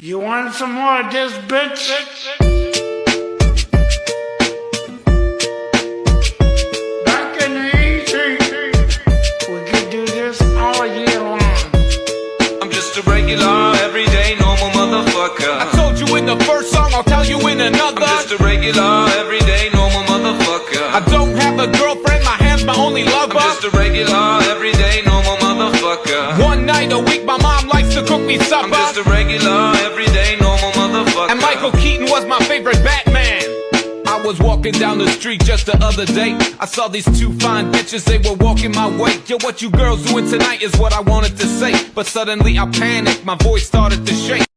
You want some more of this, bitch? Back in the 80s, we could do this all year long. I'm just a regular, everyday, normal motherfucker. I told you in the first song, I'll tell you in another. I'm just a regular, everyday, normal motherfucker. I don't have a girlfriend, my hand's my only lover. I'm just a regular, everyday, normal motherfucker. One night a week, my mom likes to cook me supper. I'm just a regular, everyday, normal motherfucker. And Michael Keaton was my favorite Batman. I was walking down the street just the other day. I saw these two fine bitches, they were walking my way. Yo, what you girls doing tonight is what I wanted to say. But suddenly I panicked, my voice started to shake.